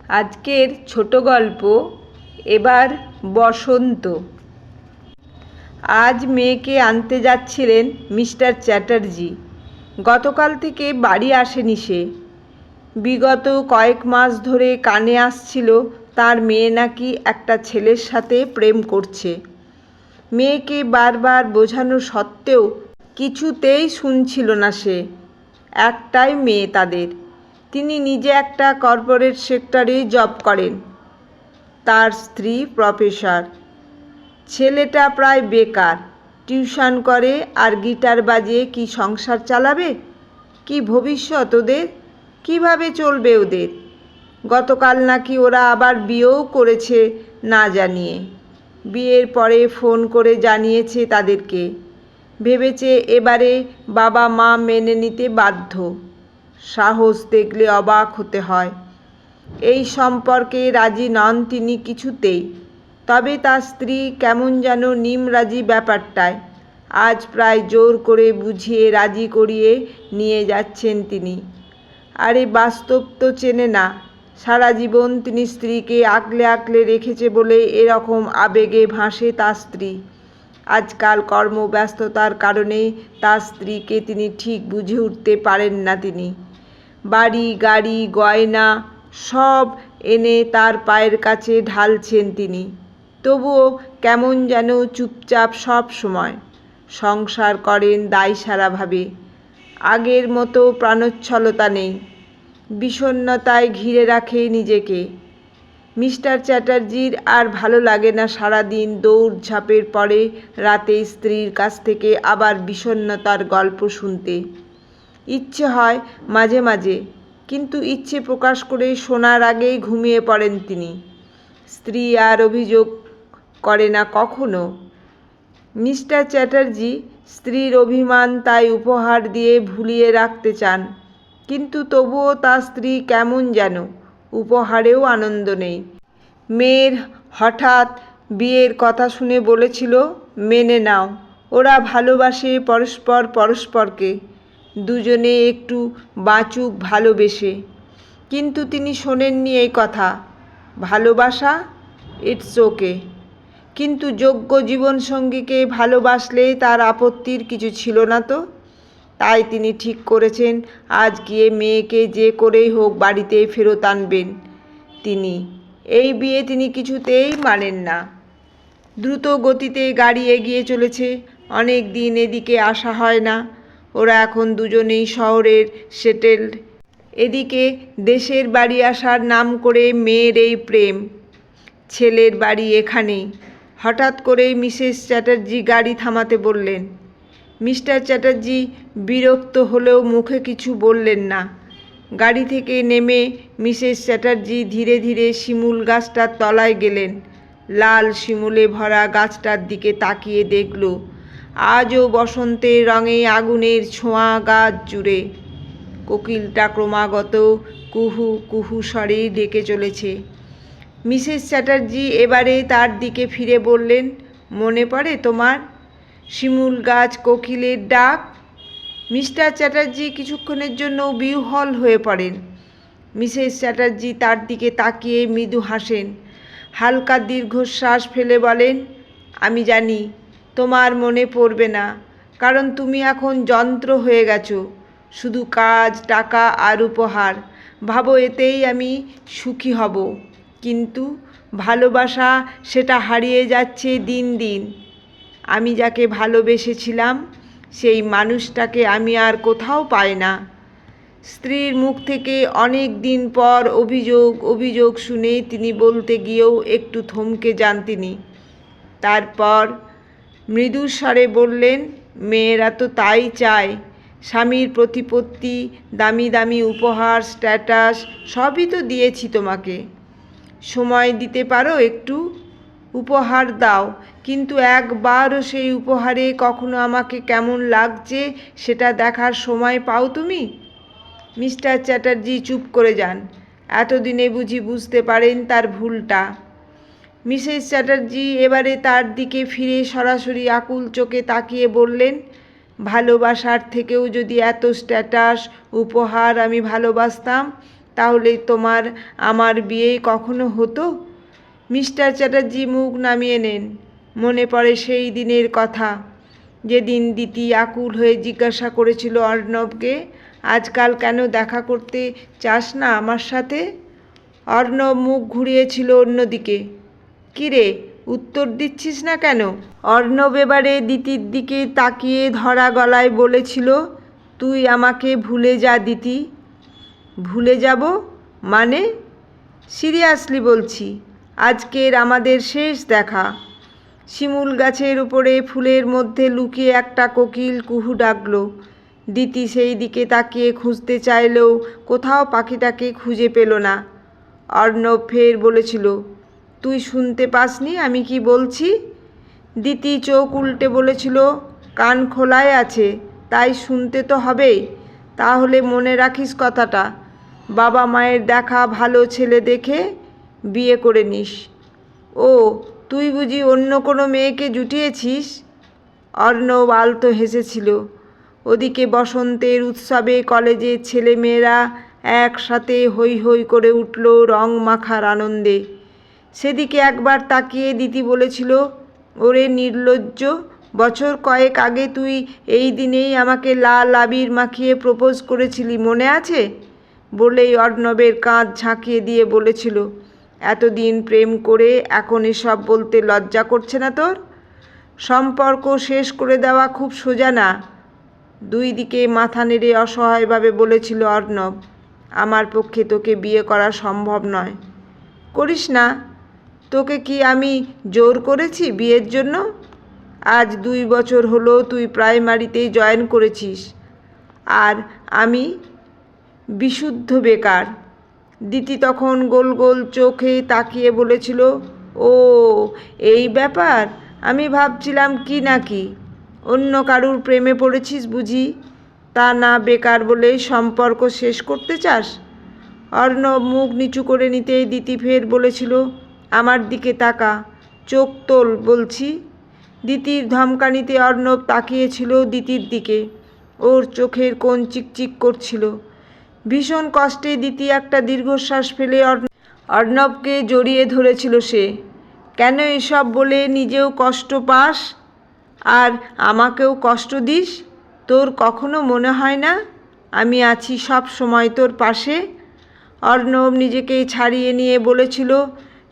আজকের ছোট গল্প এবার বসন্ত। আজ মেয়েকে আনতে যাচ্ছিলেন মিস্টার চ্যাটার্জি। গতকাল থেকে বাড়ি আসেনি সে। বিগত কয়েক মাস ধরে কানে আসছিল তার মেয়ে নাকি একটা ছেলের সাথে প্রেম করছে। মেয়েকে বারবার বোঝানো সত্ত্বেও কিছুতেই শুনছিল না সে। একটাই মেয়ে তাদের। তিনি নিজে একটা কর্পোরেট সেক্টরে জব করেন। তার স্ত্রী প্রফেসর। ছেলেটা প্রায় বেকার, টিউশন করে আর গিটার বাজিয়ে কি সংসার চালাবে? কি ভবিষ্যৎ ওদের? কিভাবে চলবে ওদের? গতকাল নাকি ওরা আবার বিয়েও করেছে না জানিয়ে। বিয়ের পরে ফোন করে জানিয়েছে তাদেরকে। ভেবেছে এবারে বাবা মা মেনে নিতে বাধ্য। সাহস দেখলে অবাক হতে হয়। এই সম্পর্কে রাজি নন তিনি কিছুতেই। তবে তার স্ত্রী কেমন যেন নিমরাজি ব্যাপারটায়। আজ প্রায় জোর করে বুঝিয়ে রাজি করিয়ে নিয়ে যাচ্ছেন তিনি। আরে বাস্তব তো চেনে না। সারা জীবন তিনি স্ত্রীকে আগলে আগলে রেখেছে বলে এরকম আবেগে ভাসে তার স্ত্রী। আজকাল কর্মব্যস্ততার কারণে তার স্ত্রীকে তিনি ঠিক বুঝে উঠতে পারেন না তিনি। বাড়ি গাড়ি গয়না সব এনে তার পায়ের কাছে ঢালছেন তিনি। তবুও কেমন যেন চুপচাপ সব সময়। সংসার করেন দায়সারাভাবে। আগের মতো প্রাণোচ্ছলতা নেই। বিষণ্ণতায় ঘিরে রাখে নিজেকে। মিস্টার চ্যাটার্জির আর ভালো লাগে না সারাদিন দৌড়ঝাঁপের পরে রাতে স্ত্রীর কাছ থেকে আবার বিষণ্ণতার গল্প শুনতে। ইচ্ছে হয় মাঝে মাঝে, কিন্তু ইচ্ছে প্রকাশ করে শোনার আগেই ঘুমিয়ে পড়েন তিনি। স্ত্রী আর অভিযোগ করে না কখনো। মিস্টার চ্যাটার্জি স্ত্রীর অভিমান তাই উপহার দিয়ে ভুলিয়ে রাখতে চান, কিন্তু তবুও তার স্ত্রী কেমন যেন। উপহারেও আনন্দ নেই। মেয়ের হঠাৎ বিয়ের কথা শুনে বলেছিল, মেনে নাও, ওরা ভালোবাসে পরস্পর পরস্পরকে, দুজনে একটু বাঁচুক ভালোবেসে। কিন্তু তিনি শোনেননি এই কথা। ভালোবাসা, ইটস ওকে, কিন্তু যোগ্য জীবনসঙ্গীকে ভালোবাসলে তার আপত্তির কিছু ছিল না তো। তাই তিনি ঠিক করেছেন আজ গিয়ে মেয়েকে যে করেই হোক বাড়িতে ফেরত আনবেন তিনি। এই বিয়ে তিনি কিছুতেই মানেন না। দ্রুত গতিতে গাড়ি এগিয়ে চলেছে। অনেক দিন এদিকে আসা হয় না। ওরা এখন দুজনেই শহরের সেটেলড। এদিকে দেশের বাড়ি আসার নাম করে মেয়ের এই প্রেম। ছেলের বাড়ি এখানেই। হঠাৎ করেই মিসেস চ্যাটার্জি গাড়ি থামাতে বললেন। মিস্টার চ্যাটার্জি বিরক্ত হলেও মুখে কিছু বললেন না। গাড়ি থেকে নেমে মিসেস চ্যাটার্জি ধীরে ধীরে শিমুল গাছটার তলায় গেলেন। লাল শিমুলে ভরা গাছটার দিকে তাকিয়ে দেখল আজও বসন্তের রঙে আগুনের ছোঁয়া গাছ জুড়ে। কোকিলটা ক্রমাগত কুহু কুহু স্বরে ডেকে চলেছে। মিসেস চ্যাটার্জি এবারে তার দিকে ফিরে বললেন, মনে পড়ে তোমার? শিমুল গাছ, কোকিলের ডাক। মিস্টার চ্যাটার্জি কিছুক্ষণের জন্য বিহ্বল হয়ে পড়েন। মিসেস চ্যাটার্জি তার দিকে তাকিয়ে মৃদু হাসেন। হালকা দীর্ঘশ্বাস ফেলে বলেন, আমি জানি তোমার মনে পড়বে না, কারণ তুমি এখন যন্ত্র হয়ে গেছো। শুধু কাজ, টাকা আর উপহার। ভাবো এতেই আমি সুখী হব। কিন্তু ভালোবাসা, সেটা হারিয়ে যাচ্ছে দিন দিন। আমি যাকে ভালোবেসেছিলাম সেই মানুষটাকে আমি আর কোথাও পাই না। স্ত্রীর মুখ থেকে অনেক দিন পর অভিযোগ শুনে তিনি বলতে গিয়েও একটু থমকে যান তিনি। তারপর মৃদু স্বরে বললেন, মেয়েরা তো তাই চায়। স্বামীর প্রতিপত্তি, দামি দামি উপহার, স্ট্যাটাস সবই তো দিয়েছি তোমাকে। সময় দিতে পারো একটু? উপহার দাও, কিন্তু একবারও সেই উপহারে কখনো আমাকে কেমন লাগছে সেটা দেখার সময় পাও তুমি? মিস্টার চ্যাটার্জি চুপ করে যান। এতদিনে বুঝি বুঝতে পারেন তার ভুলটা। মিসেস চ্যাটার্জি এবারে তার দিকে ফিরে সরাসরি আকুল চোখে তাকিয়ে বললেন, ভালোবাসার থেকেও যদি এত স্ট্যাটাস উপহার আমি ভালোবাসতাম, তাহলে তোমার আমার বিয়ে কখনো হতো? মিস্টার চ্যাটার্জি মুখ নামিয়ে নেন। মনে পড়ে সেই দিনের কথা, যেদিন দিতি আকুল হয়ে জিজ্ঞাসা করেছিল অর্ণবকে, আজকাল কেন দেখা করতে চাস না আমার সাথে? অর্ণব মুখ ঘুরিয়েছিল অন্যদিকে। কী রে, উত্তর দিচ্ছিস না কেন? অর্ণব এবারে দিতির দিকে তাকিয়ে ধরা গলায় বলেছিল, তুই আমাকে ভুলে যা দিতি। ভুলে যাব মানে? সিরিয়াসলি বলছি, আজকের আমাদের শেষ দেখা। শিমুল গাছের উপরে ফুলের মধ্যে লুকিয়ে একটা কোকিল কুহু ডাকল। দিতি সেই দিকে তাকিয়ে খুঁজতে চাইলেও কোথাও পাখিটাকে খুঁজে পেল না। অর্ণব ফের বলেছিল, তুই শুনতে পাসনি আমি কি বলছি? দিতি চোখ উল্টে বলেছিল, কান খোলাই আছে, তাই শুনতে তো হবেই। তাহলে মনে রাখিস কথাটা, বাবা মায়ের দেখা ভালো ছেলে দেখে বিয়ে করে নিস। ও, তুই বুঝি অন্য কোনো মেয়েকে জুটিয়েছিস? অর্ণব আলতো হেসেছিল। ওদিকে বসন্তের উৎসবে কলেজের ছেলেমেয়েরা একসাথে হৈ হৈ করে উঠল রং মাখার আনন্দে। সেদিকে একবার তাকিয়ে দিতি বলেছিল, ওরে নির্লজ্জ, বছর কয়েক আগে তুই এই দিনেই আমাকে লাল আবির মাখিয়ে প্রপোজ করেছিলি, মনে আছে? বলেই অর্ণবের কাঁধ ঝাঁকিয়ে দিয়ে বলেছিল, এতদিন প্রেম করে এখন এসব বলতে লজ্জা করছে না তোর? সম্পর্ক শেষ করে দেওয়া খুব সোজা না। দুই দিকে মাথা নেড়ে অসহায়ভাবে বলেছিল অর্ণব, আমার পক্ষে তোকে বিয়ে করা সম্ভব নয়। করিস না? তোকে কি আমি জোর করেছি বিয়ের জন্য? আজ 2 বছর হলো তুই প্রাইমারিতেই জয়েন করেছিস, আর আমি বিশুদ্ধ বেকার। দিতি তখন গোল গোল চোখে তাকিয়ে বলেছিল, ও এই ব্যাপার, আমি ভাবছিলাম কি নাকি অন্য কারুর প্রেমে পড়েছিস বুঝি? তা না বেকার বলে সম্পর্ক শেষ করতে চাস? অর্ণব মুখ নিচু করে নিতেই দিতি ফের বলেছিল, আমার দিকে তাকা, চোখ তোল বলছি। দিতির ধমকানিতে অর্ণব তাকিয়েছিল দিতির দিকে। ওর চোখের কোণ চিকচিক করছিল। ভীষণ কষ্টে দিতি একটা দীর্ঘশ্বাস ফেলে অর্ণবকে জড়িয়ে ধরেছিল সে। কেন এসব বলে নিজেও কষ্ট পাস আর আমাকেও কষ্ট দিস? তোর কখনো মনে হয় না আমি আছি সব সময় তোর পাশে? অর্ণব নিজেকেই ছাড়িয়ে নিয়ে বলেছিল,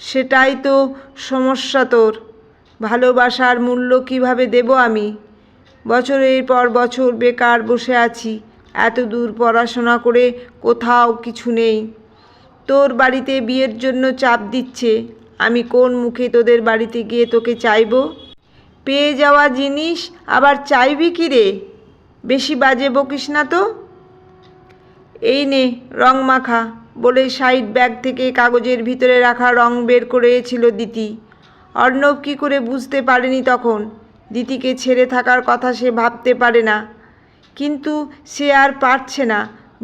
সেটাই তো সমস্যা তোর। ভালোবাসার মূল্য কিভাবে দেব আমি? বছরের পর বছর বেকার বসে আছি, এত দূর পড়াশোনা করে কোথাও কিছু নেই। তোর বাড়িতে বিয়ের জন্য চাপ দিচ্ছে, আমি কোন মুখে তোদের বাড়িতে গিয়ে তোকে চাইব? পেয়ে যাওয়া জিনিস আবার চাইবি কি রে? বেশি বাজে বকিস না তো। এই নে রং মাখা, বলে সাইড ব্যাগ থেকে কাগজের ভিতরে রাখা রং বের করেছিল দিতি। অর্ণব কী করে বুঝতে পারেনি তখন দিতিকে ছেড়ে থাকার কথা সে ভাবতে পারে না, কিন্তু সে আর পারছে না।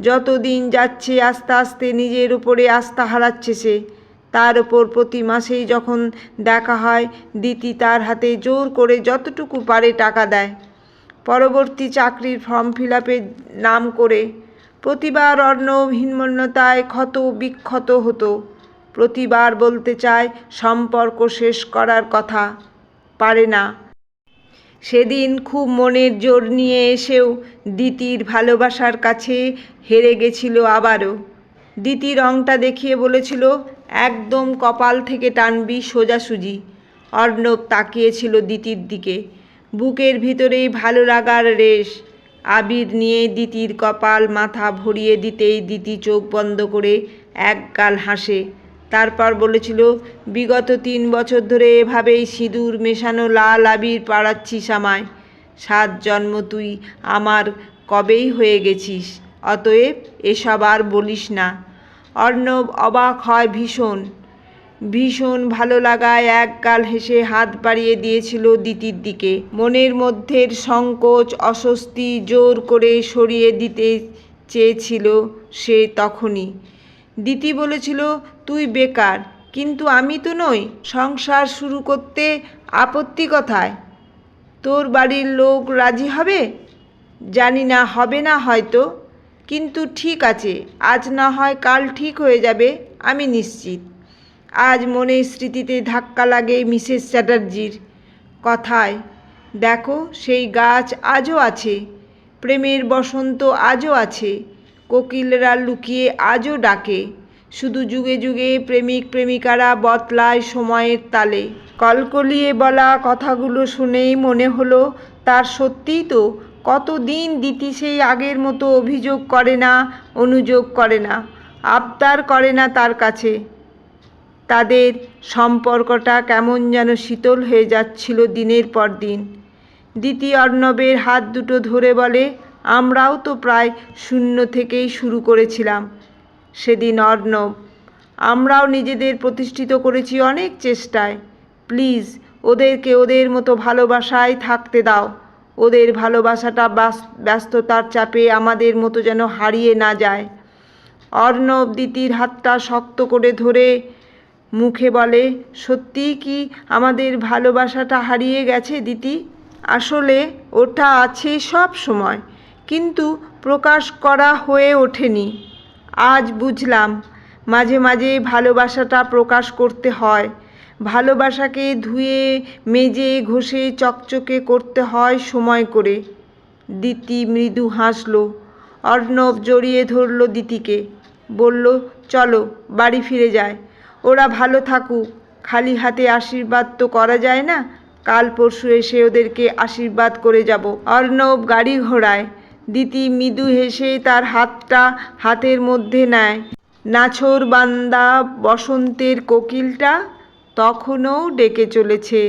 যত দিন যাচ্ছে আস্তে আস্তে নিজের উপরে আস্থা হারাচ্ছে সে। তার ওপর প্রতি মাসেই যখন দেখা হয় দিতি তার হাতে জোর করে যতটুকু পারে টাকা দেয় পরবর্তী চাকরির ফর্ম ফিল আপের নাম করে। প্রতিবার অর্ণব হীনমন্যতায় ক্ষত বিক্ষত হতো, প্রতিবার বলতে চায় সম্পর্ক শেষ করার কথা, পারে না। সেদিন খুব মনের জোর নিয়ে এসেও দিতির ভালোবাসার কাছে হেরে গেছিল আবারও। দিতি রংটা দেখিয়ে বলেছিল, একদম কপাল থেকে টানবি সোজাসুজি। অর্ণব তাকিয়েছিল দিতির দিকে, বুকের ভিতরেই ভালো লাগার রেশ। আবির নিয়ে দিতির কপাল মাথা ভরিয়ে দিতেই দিতি চোখ বন্ধ করে একগাল হাসে। তারপর বলেছিল, বিগত 3 বছর ধরে এভাবেই সিঁদুর মেশানো লাল আবির পাড়াচ্ছিস আমায়। 7 জন্ম তুই আমার কবেই হয়ে গেছিস, অতএব এসব আর বলিস না। অর্ণব অবাক হয় ভীষণ। ভীষণ ভালো লাগায় একগাল হেসে হাত বাড়িয়ে দিয়েছিল দিতির দিকে। মনের মধ্যের সংকোচ অস্বস্তি জোর করে সরিয়ে দিতে চেয়েছিল সে তখনই। দিতি বলেছিল, তুই বেকার, কিন্তু আমি তো নই। সংসার শুরু করতে আপত্তি কোথায়? তোর বাড়ির লোক রাজি হবে? জানি না, হবে না হয়তো, কিন্তু ঠিক আছে, আজ না হয় কাল ঠিক হয়ে যাবে, আমি নিশ্চিত। আজ মনের স্মৃতিতে ধাক্কা লাগে মিসেস চ্যাটার্জির কথায়। দেখো, সেই গাছ আজও আছে, প্রেমের বসন্ত আজও আছে, কোকিলরা লুকিয়ে আজও ডাকে। শুধু যুগে যুগে প্রেমিক প্রেমিকারা বদলায় সময়ের তালে। কলকলিয়ে বলা কথাগুলো শুনেই মনে হলো তার সত্যিই তো কতদিন দিতি সেই আগের মতো অভিযোগ করে না, অনুযোগ করে না, আবদার করে না তার কাছে। তাদের সম্পর্কটা কেমন যেন শীতল হয়ে যাচ্ছিল দিনের পর দিন। দিতি অর্ণবের হাত দুটো ধরে বলে, আমরাও তো প্রায় শূন্য থেকেই শুরু করেছিলাম সেদিন অর্ণব। আমরাও নিজেদের প্রতিষ্ঠিত করেছি অনেক চেষ্টায়। প্লিজ ওদেরকে ওদের মতো ভালোবাসায় থাকতে দাও। ওদের ভালোবাসাটা ব্যস্ততার চাপে আমাদের মতো যেন হারিয়ে না যায়। অর্ণব দিতির হাতটা শক্ত করে ধরে মুখে বলে, সত্যিই কি আমাদের ভালোবাসাটা হারিয়ে গেছে দিতি? আসলে ওটা আছে সব সময়, কিন্তু প্রকাশ করা হয়ে ওঠেনি। আজ বুঝলাম মাঝে মাঝে ভালোবাসাটা প্রকাশ করতে হয়। ভালোবাসাকে ধুয়ে মেজে ঘষে চকচকে করতে হয় সময় করে। দিতি মৃদু হাসল। অর্ণব জড়িয়ে ধরল দিতিকে, বলল, চলো বাড়ি ফিরে যায়। ওরা ভালো থাকুক, খালি হাতে আশীর্বাদ তো করা যায় না। কাল পরশু এসে ওদেরকে আশীর্বাদ করে যাব। অর্ণব গাড়ি ঘোড়ায়। দিতি মৃদু হেসে তার হাতটা হাতের মধ্যে নেয়। নাছোড়বান্দা বসন্তের কোকিলটা তখনও ডেকে চলেছে।